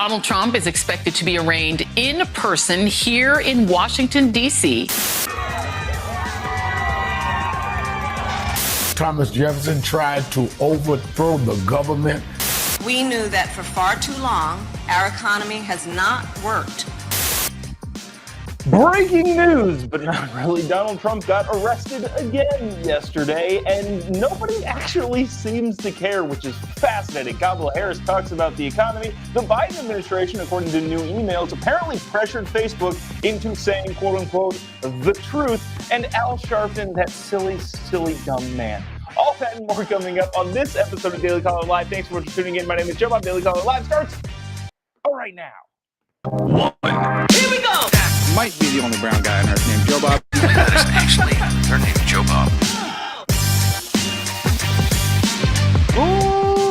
Donald Trump is expected to be arraigned in person here in Washington, D.C. Thomas Jefferson tried to overthrow the government. We knew that for far too long, our economy has not worked. Breaking news, but not really. Donald Trump got arrested again yesterday, and nobody actually seems to care, which is fascinating. Kamala Harris talks about the economy. The Biden administration, according to new emails, apparently pressured Facebook into saying, quote unquote, the truth. And Al Sharpton, that silly, dumb man. All that and more coming up on this episode of Daily Caller Live. Thanks so much for tuning in. My name is Jobob. Daily Caller Live starts right now. Here we go. Might be the only brown guy on earth named Jobob. That is actually her name, Jobob.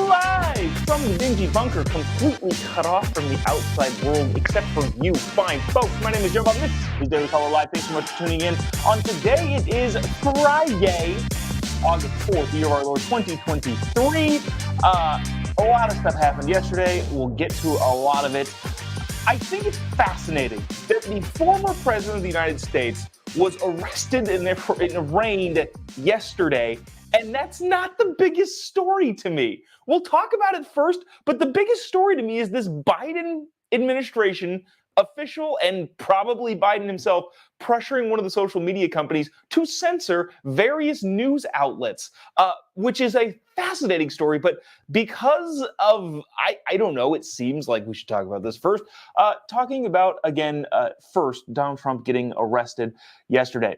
Live from the dingy bunker, completely cut off from the outside world, except for you fine folks. My name is Jobob. This is Daily Caller Live. Thanks so much for tuning in. On today, it is Friday, August 4th, year of our Lord 2023. A lot of stuff happened yesterday. We'll get to a lot of it. I think it's fascinating that the former president of the United States was arrested and arraigned yesterday, and that's not the biggest story to me. We'll talk about it first, but the biggest story to me is this Biden administration official and probably Biden himself pressuring one of the social media companies to censor various news outlets, which is a fascinating story. But because of, I don't know, it seems like we should talk about this first. Talking about, again, first, Donald Trump getting arrested yesterday.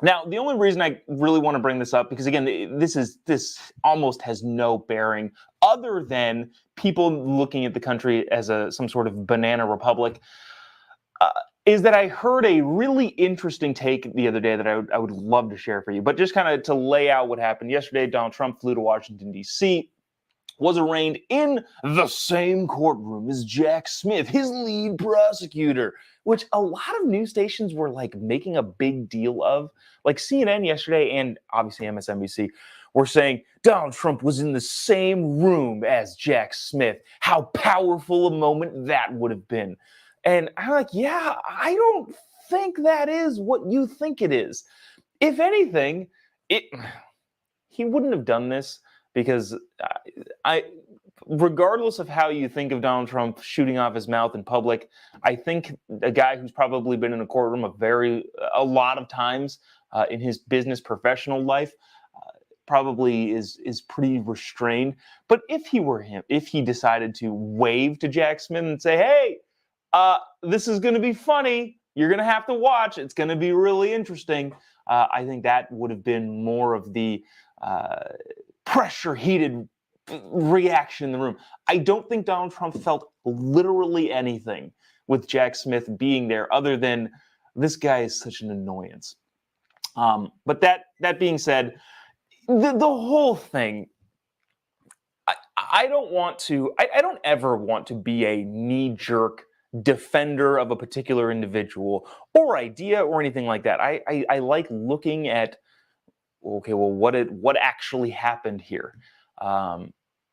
Now, the only reason I really want to bring this up, because again, this almost has no bearing other than people looking at the country as some sort of banana republic, is that I heard a really interesting take the other day that I would love to share for you. But just kind of to lay out what happened yesterday, Donald Trump flew to Washington, D.C., was arraigned in the same courtroom as Jack Smith, his lead prosecutor, which a lot of news stations were like making a big deal of. Like CNN yesterday and obviously MSNBC were saying Donald Trump was in the same room as Jack Smith. How powerful a moment that would have been. And I'm like, yeah, I don't think that is what you think it is. If anything, he wouldn't have done this because regardless of how you think of Donald Trump shooting off his mouth in public, I think a guy who's probably been in a courtroom a lot of times in his business professional life probably is pretty restrained. But if he were him, if he decided to wave to Jack Smith and say, hey, this is going to be funny, you're going to have to watch, it's going to be really interesting, I think that would have been more of the pressure-heated reaction in the room. I don't think Donald Trump felt literally anything with Jack Smith being there other than this guy is such an annoyance. But that being said, the whole thing, I don't ever want to be a knee-jerk defender of a particular individual or idea or anything like that. I like looking at, okay, well, what actually happened here?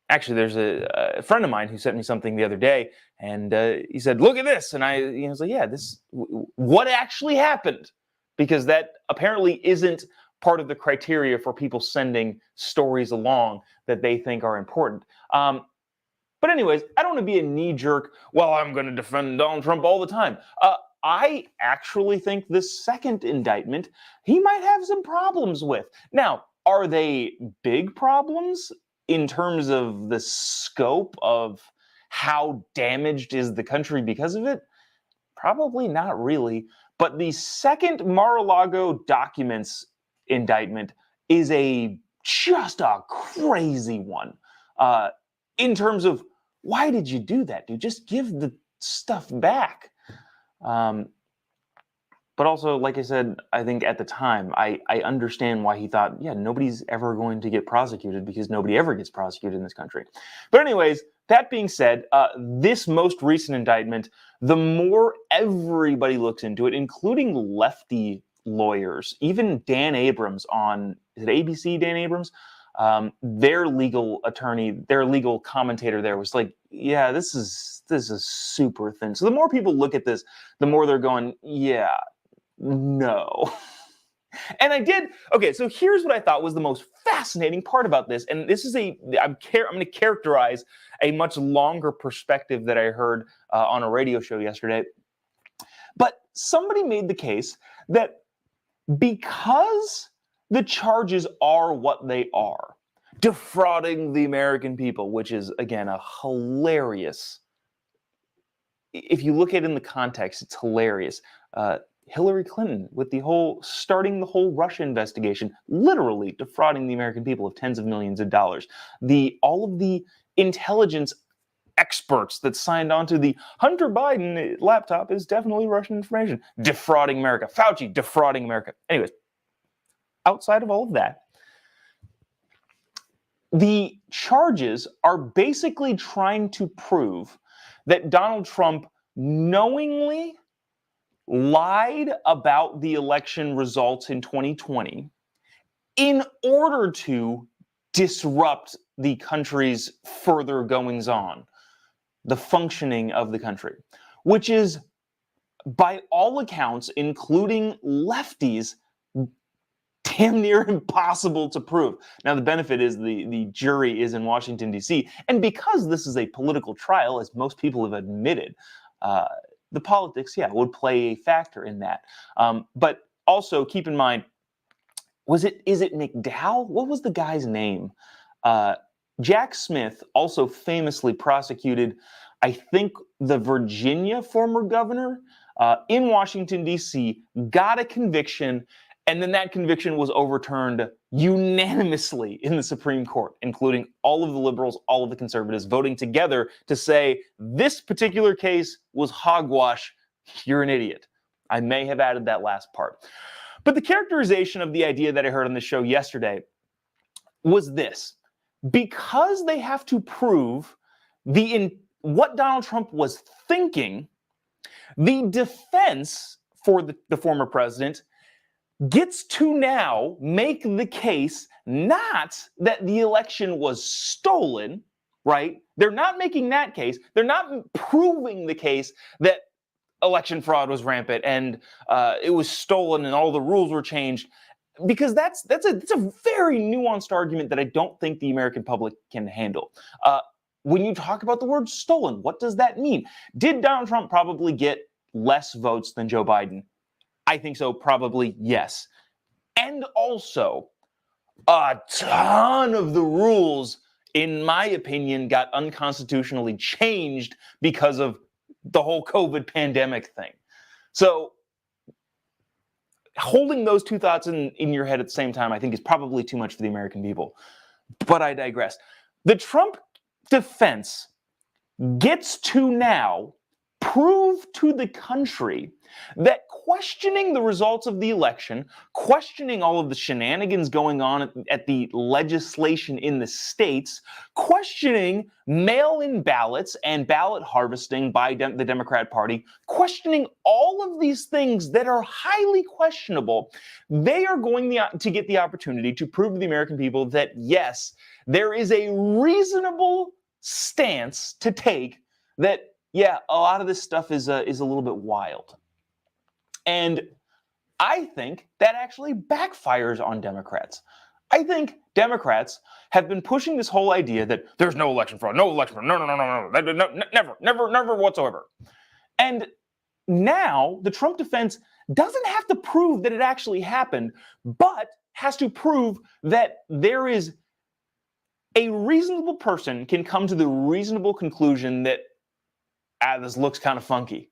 Actually, there's a friend of mine who sent me something the other day, and he said, "Look at this," and I was like, "Yeah, what actually happened?" Because that apparently isn't part of the criteria for people sending stories along that they think are important. But anyways, I don't want to be a knee-jerk, well, I'm going to defend Donald Trump all the time. I actually think this second indictment, he might have some problems with. Now, are they big problems in terms of the scope of how damaged is the country because of it? Probably not really. But the second Mar-a-Lago documents indictment is just a crazy one in terms of, why did you do that, dude? Just give the stuff back. But also, like I said, I think at the time, I understand why he thought, yeah, nobody's ever going to get prosecuted because nobody ever gets prosecuted in this country. But anyways, that being said, this most recent indictment, the more everybody looks into it, including lefty lawyers, even Dan Abrams on, is it ABC, Dan Abrams? Their legal attorney, their legal commentator there was like, yeah, this is super thin. So the more people look at this, the more they're going, yeah, no. And I did. Okay, so here's what I thought was the most fascinating part about this, and this is I'm going to characterize a much longer perspective that I heard on a radio show yesterday. But somebody made the case that because the charges are what they are, defrauding the American people, which is, again, a hilarious, if you look at it in the context, it's hilarious. Hillary Clinton with starting the whole Russia investigation, literally defrauding the American people of tens of millions of dollars. All of the intelligence experts that signed on to the Hunter Biden laptop is definitely Russian information, defrauding America. Fauci defrauding America. Anyways, outside of all of that, the charges are basically trying to prove that Donald Trump knowingly lied about the election results in 2020 in order to disrupt the country's further goings on, the functioning of the country, which is, by all accounts, including lefties, damn near impossible to prove. Now, the benefit is the jury is in Washington, D.C., and because this is a political trial, as most people have admitted, the politics, would play a factor in that. But also keep in mind, is it McDowell? What was the guy's name? Jack Smith also famously prosecuted, I think, the Virginia former governor in Washington, D.C., got a conviction, and then that conviction was overturned unanimously in the Supreme Court, including all of the liberals, all of the conservatives voting together to say this particular case was hogwash. You're an idiot. I may have added that last part. But the characterization of the idea that I heard on the show yesterday was this. Because they have to prove what Donald Trump was thinking, the defense for the former president gets to now make the case not that the election was stolen, right? They're not making that case. They're not proving the case that election fraud was rampant and it was stolen and all the rules were changed, because that's a very nuanced argument that I don't think the American public can handle. When you talk about the word stolen, what does that mean? Did Donald Trump probably get less votes than Joe Biden? I think so, probably yes. And also, a ton of the rules, in my opinion, got unconstitutionally changed because of the whole COVID pandemic thing. So holding those two thoughts in your head at the same time, I think, is probably too much for the American people. But I digress. The Trump defense gets to now prove to the country that questioning the results of the election, questioning all of the shenanigans going on at the legislation in the states, questioning mail-in ballots and ballot harvesting by the Democrat Party, questioning all of these things that are highly questionable, they are going to get the opportunity to prove to the American people that, yes, there is a reasonable stance to take that, yeah, a lot of this stuff is a little bit wild. And I think that actually backfires on Democrats. I think Democrats have been pushing this whole idea that there's no election fraud, no, never whatsoever. And now the Trump defense doesn't have to prove that it actually happened, but has to prove that there is a reasonable person can come to the reasonable conclusion that, this looks kind of funky.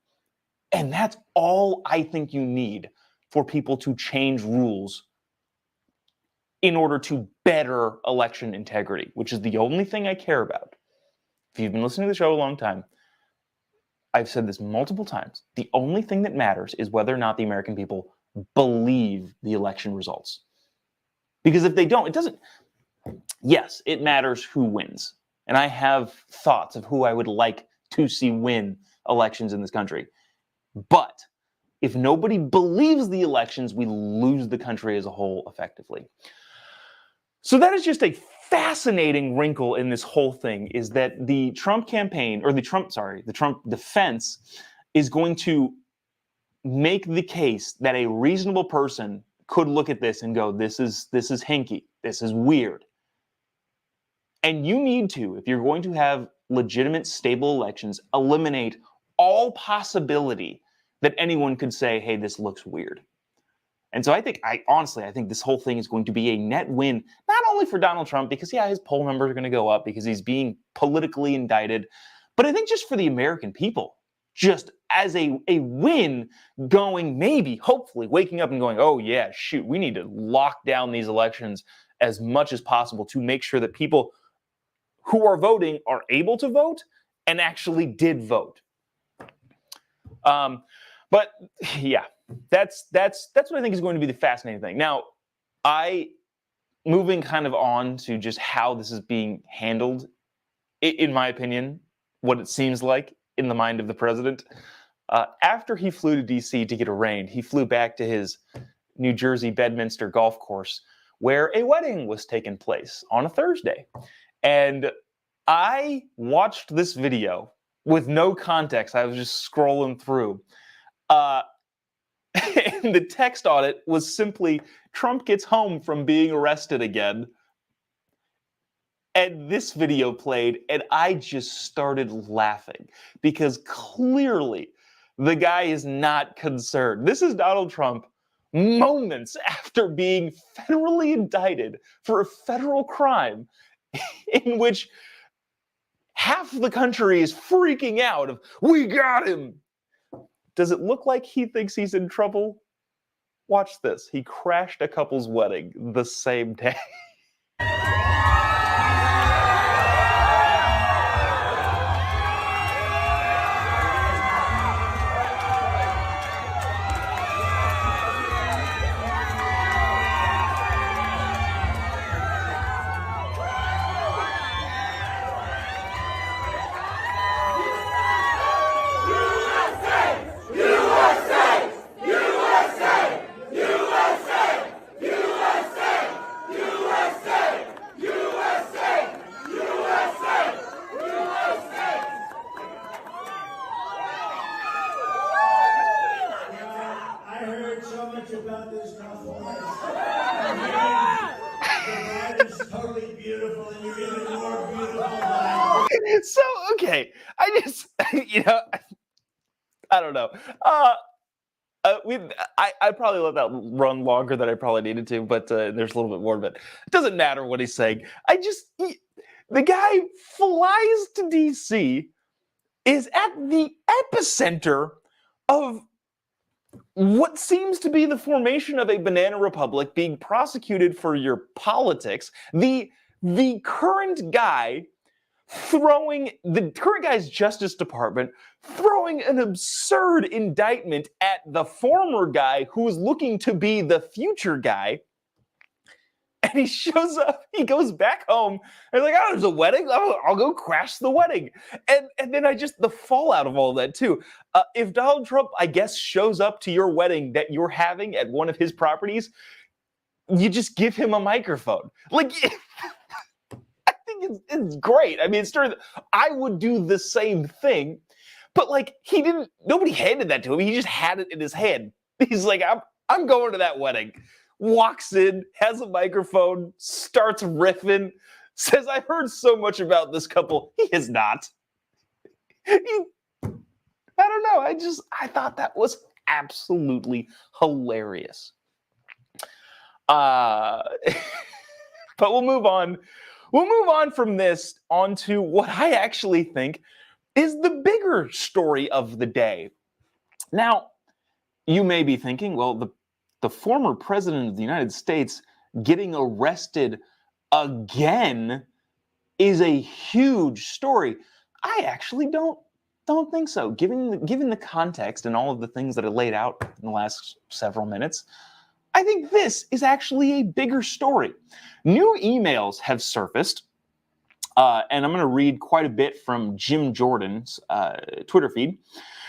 And that's all I think you need for people to change rules in order to better election integrity, which is the only thing I care about. If you've been listening to the show a long time, I've said this multiple times. The only thing that matters is whether or not the American people believe the election results. Because if they don't, it doesn't. Yes, it matters who wins. And I have thoughts of who I would like to see win elections in this country. But if nobody believes the elections, we lose the country as a whole effectively. So that is just a fascinating wrinkle in this whole thing is that the Trump campaign, or the Trump defense is going to make the case that a reasonable person could look at this and go, this is hinky, this is weird. And you need to, if you're going to have legitimate, stable elections, eliminate all possibility that anyone could say, hey, this looks weird. And so I think this whole thing is going to be a net win, not only for Donald Trump, because yeah, his poll numbers are going to go up because he's being politically indicted, but I think just for the American people, just as a win, going maybe, hopefully, waking up and going, oh yeah, shoot, we need to lock down these elections as much as possible to make sure that people who are voting are able to vote and actually did vote. But yeah, that's what I think is going to be the fascinating thing. Now, moving kind of on to just how this is being handled, in my opinion, what it seems like in the mind of the president. After he flew to D.C. to get arraigned, he flew back to his New Jersey Bedminster golf course where a wedding was taking place on a Thursday. And I watched this video with no context. I was just scrolling through. And the text on it was simply, Trump gets home from being arrested again. And this video played, and I just started laughing because clearly the guy is not concerned. This is Donald Trump moments after being federally indicted for a federal crime in which half the country is freaking out of, we got him. Does it look like he thinks he's in trouble? Watch this. He crashed a couple's wedding the same day. About this the is totally beautiful, and you're even more beautiful. So, okay, I just, I don't know. I probably let that run longer than I probably needed to, but there's a little bit more of it. It doesn't matter what he's saying. The guy flies to D.C., is at the epicenter of what seems to be the formation of a banana republic, being prosecuted for your politics. The current guy the current guy's Justice Department throwing an absurd indictment at the former guy who is looking to be the future guy. And he shows up, he goes back home, and he's like, oh, there's a wedding? I'll go crash the wedding. And then the fallout of all that, too. If Donald Trump, I guess, shows up to your wedding that you're having at one of his properties, you just give him a microphone. Like, I think it's great. I mean, I would do the same thing, but, like, nobody handed that to him. He just had it in his head. He's like, I'm going to that wedding. Walks in, has a microphone, starts riffing, says, I've heard so much about this couple. He is not. I don't know. I thought that was absolutely hilarious. But we'll move on. We'll move on from this onto what I actually think is the bigger story of the day. Now, you may be thinking, well, the former president of the United States getting arrested again is a huge story. I actually don't think so. Given the context and all of the things that I laid out in the last several minutes, I think this is actually a bigger story. New emails have surfaced, and I'm going to read quite a bit from Jim Jordan's Twitter feed.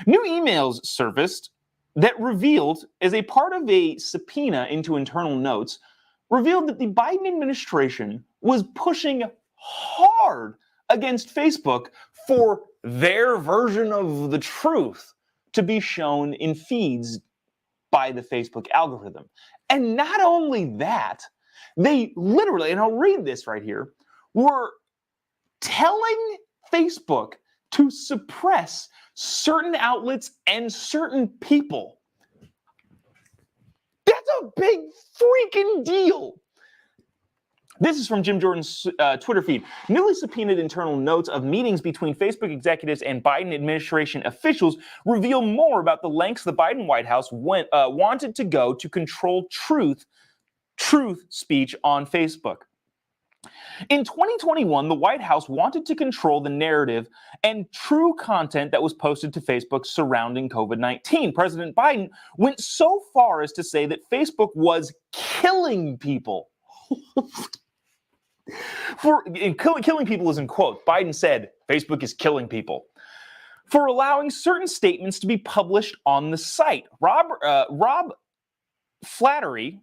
New emails surfaced that revealed, as a part of a subpoena into internal notes, revealed that the Biden administration was pushing hard against Facebook for their version of the truth to be shown in feeds by the Facebook algorithm. And not only that, they literally, and I'll read this right here, were telling Facebook to suppress certain outlets and certain people. That's a big freaking deal. This is from Jim Jordan's Twitter feed. Newly subpoenaed internal notes of meetings between Facebook executives and Biden administration officials reveal more about the lengths the Biden White House wanted to go to control truth speech on Facebook. In 2021, the White House wanted to control the narrative and true content that was posted to Facebook surrounding COVID-19. President Biden went so far as to say that Facebook was killing people. Killing people is in quotes. Biden said, Facebook is killing people. For allowing certain statements to be published on the site. Rob Flattery?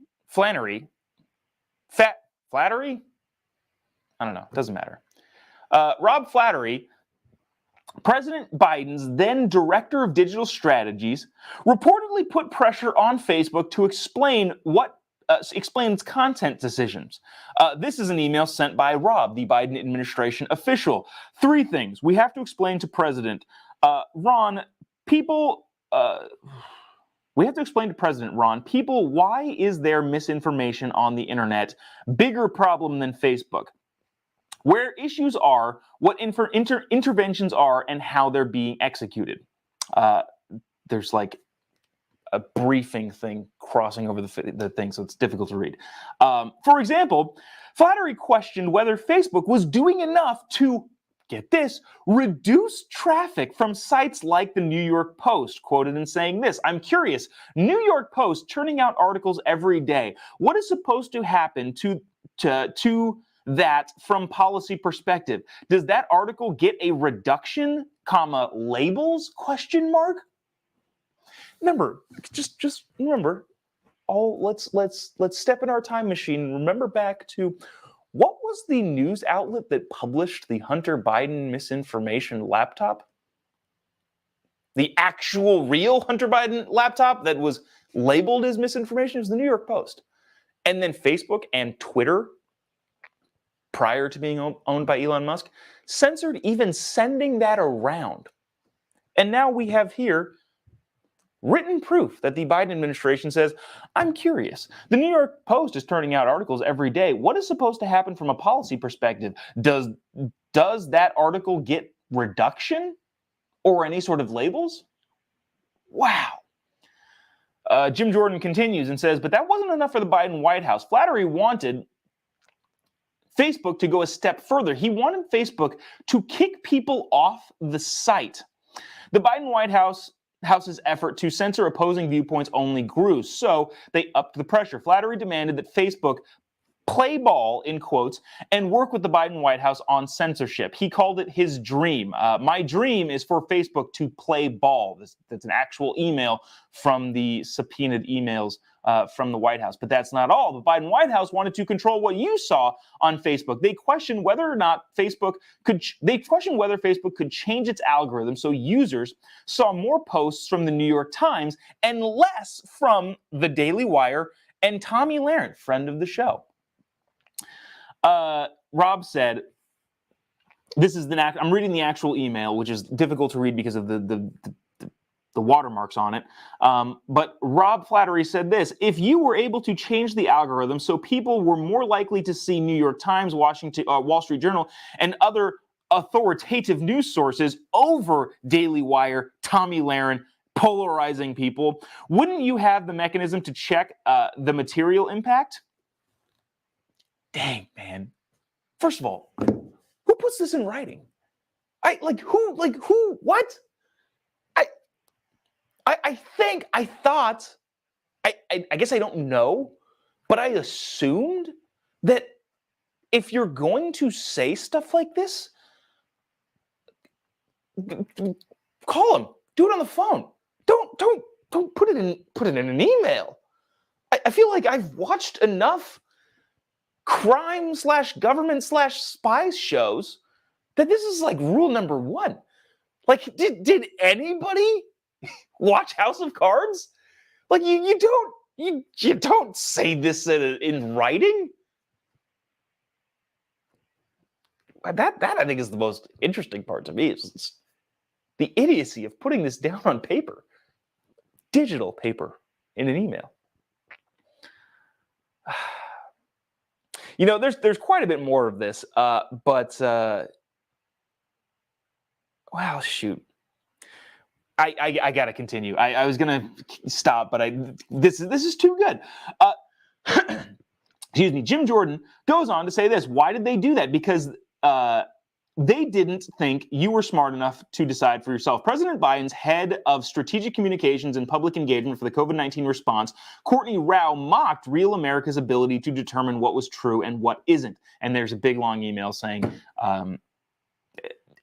I don't know, doesn't matter. Rob Flattery, President Biden's then Director of Digital Strategies, reportedly put pressure on Facebook to explain its content decisions. This is an email sent by Rob, the Biden administration official. 3 things. We have to explain to President Ron, people... We have to explain to President Ron, people, why is there misinformation on the internet? Bigger problem than Facebook. Where issues are, what interventions are, and how they're being executed. There's like a briefing thing crossing over the thing, so it's difficult to read. For example, Flattery questioned whether Facebook was doing enough to, get this, reduce traffic from sites like the New York Post, quoted in saying this, I'm curious, New York Post churning out articles every day. What is supposed to happen to that from policy perspective? Does that article get a reduction, labels, question mark? Remember, just remember, let's step in our time machine and remember back to what was the news outlet that published the Hunter Biden misinformation laptop? The actual real Hunter Biden laptop that was labeled as misinformation was the New York Post. And then Facebook and Twitter, prior to being owned by Elon Musk, censored even sending that around. And now we have here written proof that the Biden administration says, I'm curious. The New York Post is turning out articles every day. What is supposed to happen from a policy perspective? Does that article get reduction or any sort of labels? Wow. Jim Jordan continues and says, but that wasn't enough for the Biden White House. Flattery wanted Facebook to go a step further. He wanted Facebook to kick people off the site. The Biden White House's effort to censor opposing viewpoints only grew, so they upped the pressure. Flattery demanded that Facebook play ball, in quotes, and work with the Biden White House on censorship. He called it his dream. My dream is for Facebook to play ball. That's an actual email from the subpoenaed emails from the White House. But that's not all. The Biden White House wanted to control what you saw on Facebook. They questioned whether Facebook could change its algorithm so users saw more posts from the New York Times and less from the Daily Wire and Tomi Lahren, friend of the show. Rob said, I'm reading the actual email, which is difficult to read because of the watermarks on it. But Rob Flattery said this, if you were able to change the algorithm so people were more likely to see New York Times, Wall Street Journal, and other authoritative news sources over Daily Wire, Tomi Lahren, polarizing people, wouldn't you have the mechanism to check the material impact? Dang, man. First of all, who puts this in writing? I guess I don't know, but I assumed that if you're going to say stuff like this, call him, do it on the phone. Don't put it in an email. I feel like I've watched enough crime/government/spies shows that this is like rule number one. Like, did anybody watch House of Cards? Like, you don't say this in writing. That I think is the most interesting part to me. Is the idiocy of putting this down on paper, digital paper, in an email. You know, there's quite a bit more of this, but wow, shoot. I gotta continue. I was gonna stop, but this is too good. Excuse me. Jim Jordan goes on to say this. Why did they do that? Because they didn't think you were smart enough to decide for yourself. President Biden's head of strategic communications and public engagement for the COVID-19 response, Courtney Rao, mocked real America's ability to determine what was true and what isn't. And there's a big long email saying,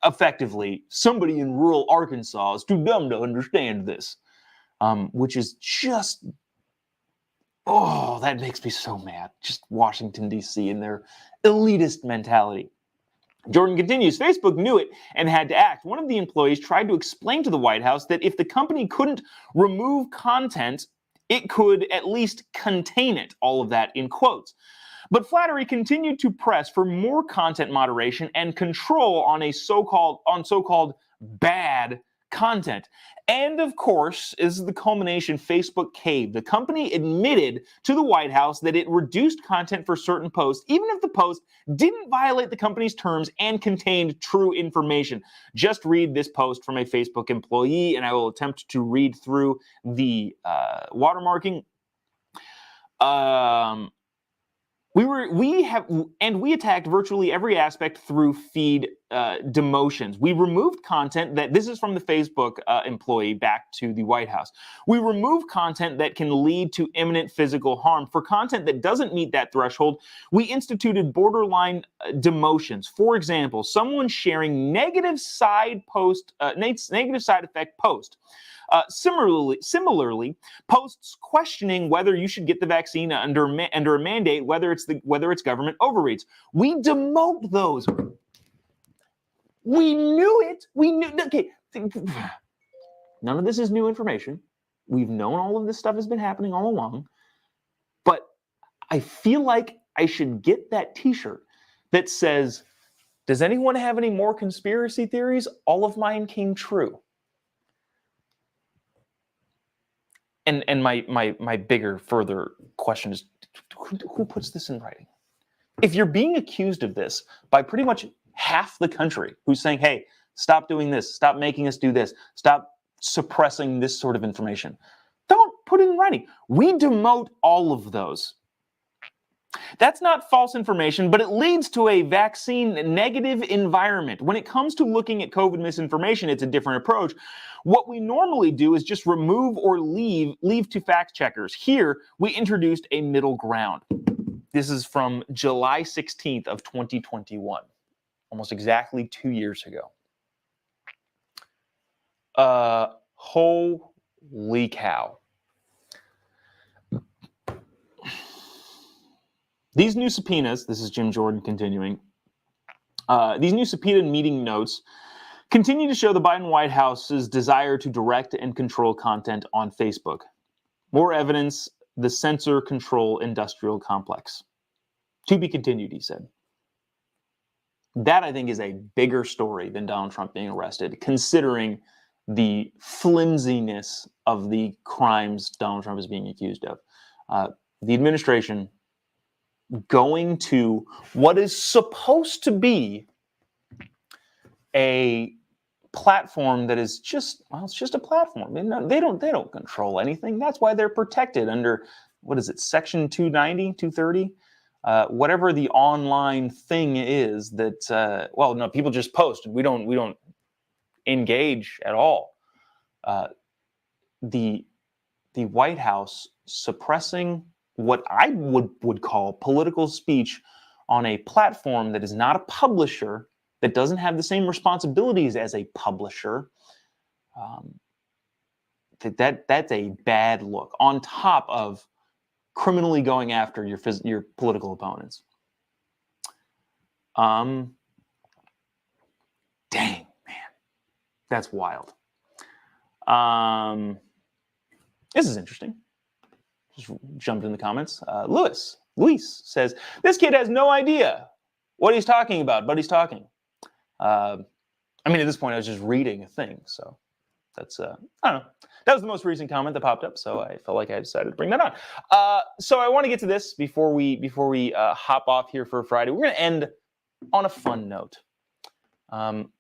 effectively, somebody in rural Arkansas is too dumb to understand this, which is just, oh, that makes me so mad. Just Washington, D.C. and their elitist mentality. Jordan continues, Facebook knew it and had to act. One of the employees tried to explain to the White House that if the company couldn't remove content, it could at least contain it, all of that in quotes. But Flattery continued to press for more content moderation and control on so-called bad content. And of course, this is the culmination, Facebook caved. The company admitted to the White House that it reduced content for certain posts, even if the post didn't violate the company's terms and contained true information. Just read this post from a Facebook employee, and I will attempt to read through the watermarking. We attacked virtually every aspect through feed demotions. We removed content this is from the Facebook employee back to the White House. We remove content that can lead to imminent physical harm. For content that doesn't meet that threshold, we instituted borderline demotions. For example, someone sharing negative side effect post. Similarly, posts questioning whether you should get the vaccine under a mandate, whether it's government overreach. We demote those. We knew it. We knew. Okay, none of this is new information. We've known all of this stuff has been happening all along. But I feel like I should get that T-shirt that says, "Does anyone have any more conspiracy theories? All of mine came true." And my bigger, further question is, who puts this in writing? If you're being accused of this by pretty much half the country who's saying, hey, stop doing this, stop making us do this, stop suppressing this sort of information, don't put it in writing. We demote all of those. That's not false information, but it leads to a vaccine negative environment. When it comes to looking at COVID misinformation, it's a different approach. What we normally do is just remove or leave to fact checkers. Here, we introduced a middle ground. This is from July 16th of 2021, almost exactly 2 years ago. Holy cow. These new subpoenas, this is Jim Jordan continuing, these new subpoena meeting notes continue to show the Biden White House's desire to direct and control content on Facebook. More evidence, the censor control industrial complex. To be continued, he said. That, I think, is a bigger story than Donald Trump being arrested, considering the flimsiness of the crimes Donald Trump is being accused of. The administration going to what is supposed to be a platform that is just, well, it's just a platform. They don't control anything. That's why they're protected under, what is it, Section 290, 230? Whatever the online thing is that, well, no, people just post. We don't engage at all. The White House suppressing what I would call political speech on a platform that is not a publisher, that doesn't have the same responsibilities as a publisher, that's a bad look, on top of criminally going after your political opponents. Dang, man. That's wild. This is interesting. Just jumped in the comments. Luis says, this kid has no idea what he's talking about, but he's talking. I mean, at this point, I was just reading a thing. So that's, I don't know. That was the most recent comment that popped up. So I felt like I decided to bring that on. So I want to get to this before we hop off here for Friday. We're going to end on a fun note.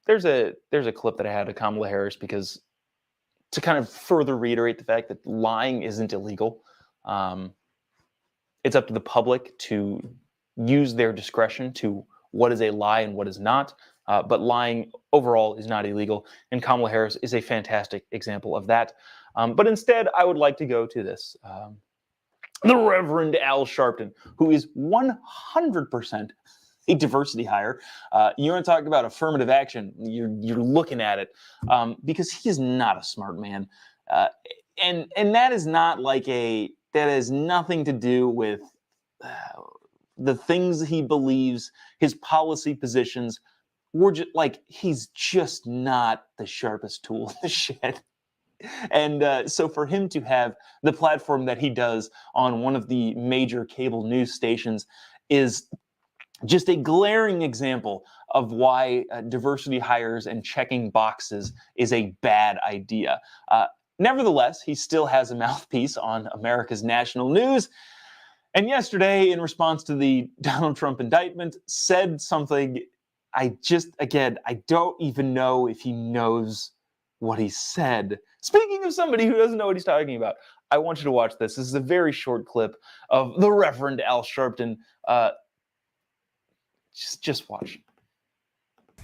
There's a clip that I had of Kamala Harris because to kind of further reiterate the fact that lying isn't illegal. It's up to the public to use their discretion to what is a lie and what is not. But lying overall is not illegal. And Kamala Harris is a fantastic example of that. But instead, I would like to go to this. The Reverend Al Sharpton, who is 100% a diversity hire. You want to talk about affirmative action, you're looking at it because he is not a smart man. And that is not like that has nothing to do with the things he believes, his policy positions. He's just not the sharpest tool in the shed. And so for him to have the platform that he does on one of the major cable news stations is just a glaring example of why diversity hires and checking boxes is a bad idea. Nevertheless, he still has a mouthpiece on America's national news. And yesterday, in response to the Donald Trump indictment, said something I don't even know if he knows what he said. Speaking of somebody who doesn't know what he's talking about, I want you to watch this. This is a very short clip of the Reverend Al Sharpton. Just watch.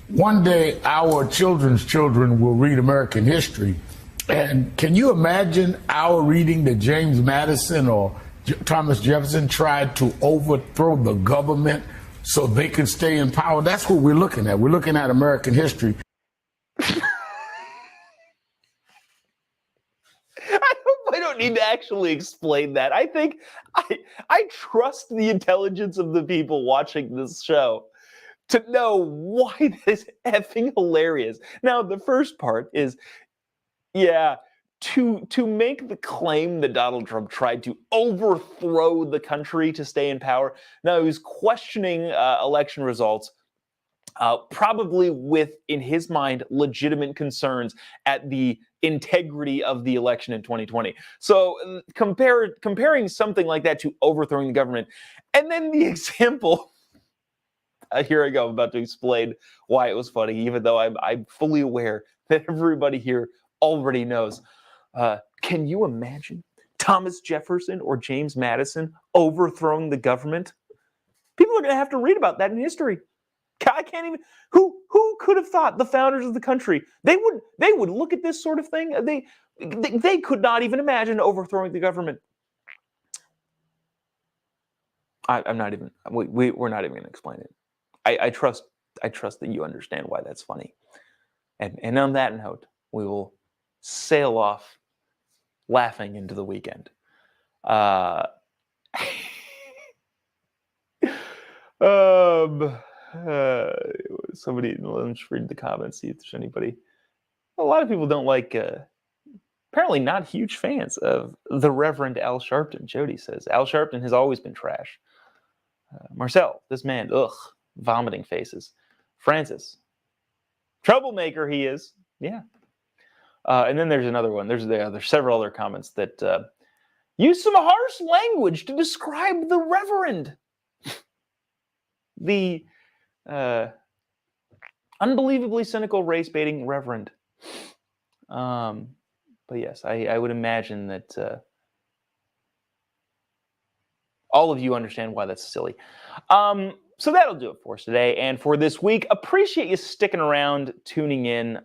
One day, our children's children will read American history. And can you imagine our reading that James Madison or Thomas Jefferson tried to overthrow the government so they could stay in power? That's what we're looking at. We're looking at American history. I don't need to actually explain that. I think I trust the intelligence of the people watching this show to know why this is effing hilarious. Now, the first part is, to make the claim that Donald Trump tried to overthrow the country to stay in power. Now, he was questioning election results, probably with, in his mind, legitimate concerns at the integrity of the election in 2020. So comparing something like that to overthrowing the government, and then the example, here I go, I'm about to explain why it was funny, even though I'm fully aware that everybody here already knows. Can you imagine Thomas Jefferson or James Madison overthrowing the government? People are going to have to read about that in history. I can't even. Who could have thought the founders of the country they would look at this sort of thing? They could not even imagine overthrowing the government. I'm not even. We're not even going to explain it. I trust that you understand why that's funny. And on that note, we will sail off laughing into the weekend. Somebody, let's read the comments, see if there's anybody. A lot of people don't like, apparently not huge fans of the Reverend Al Sharpton. Jody says, Al Sharpton has always been trash. Marcel, this man, vomiting faces. Francis, troublemaker he is. Yeah. And then there's another one. There's several other comments that use some harsh language to describe the Reverend. The unbelievably cynical race-baiting Reverend. But yes, I would imagine that all of you understand why that's silly. So that'll do it for us today and for this week. Appreciate you sticking around, tuning in.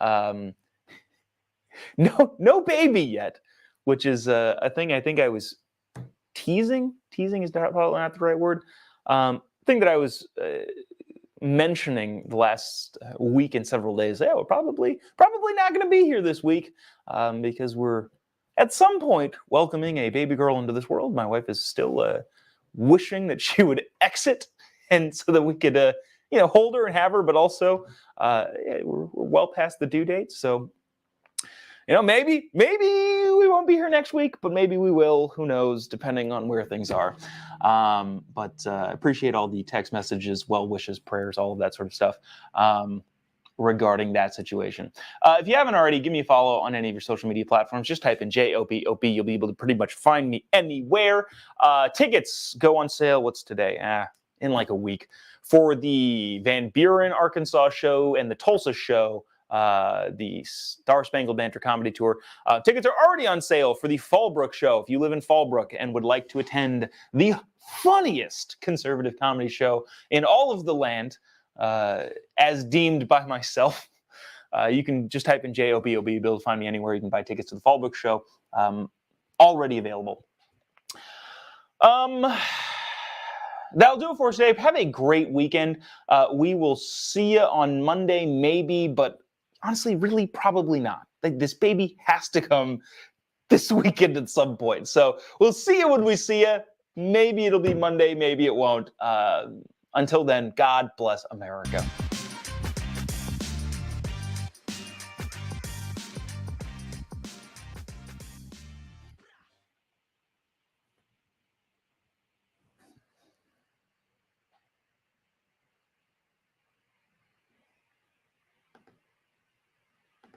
No baby yet, which is a thing I think I was teasing. Teasing is probably not the right word. Thing that I was mentioning the last week and several days. We're probably not going to be here this week because we're at some point welcoming a baby girl into this world. My wife is still wishing that she would exit, and so that we could hold her and have her, but also we're well past the due date. So, maybe we won't be here next week, but maybe we will. Who knows, depending on where things are. But I appreciate all the text messages, well wishes, prayers, all of that sort of stuff regarding that situation. If you haven't already, give me a follow on any of your social media platforms. Just type in JOBOB. You'll be able to pretty much find me anywhere. Tickets go on sale. What's today? In like a week. For the Van Buren, Arkansas show and the Tulsa show, the Star Spangled Banter Comedy Tour. Tickets are already on sale for the Fallbrook show. If you live in Fallbrook and would like to attend the funniest conservative comedy show in all of the land, as deemed by myself, you can just type in JOBOB. You'll be able to find me anywhere. You can buy tickets to the Fallbrook show. Already available. That'll do it for us today. Have a great weekend. We will see you on Monday, maybe, but honestly, really, probably not. Like, this baby has to come this weekend at some point. So we'll see you when we see you. Maybe it'll be Monday, maybe it won't. Until then, God bless America.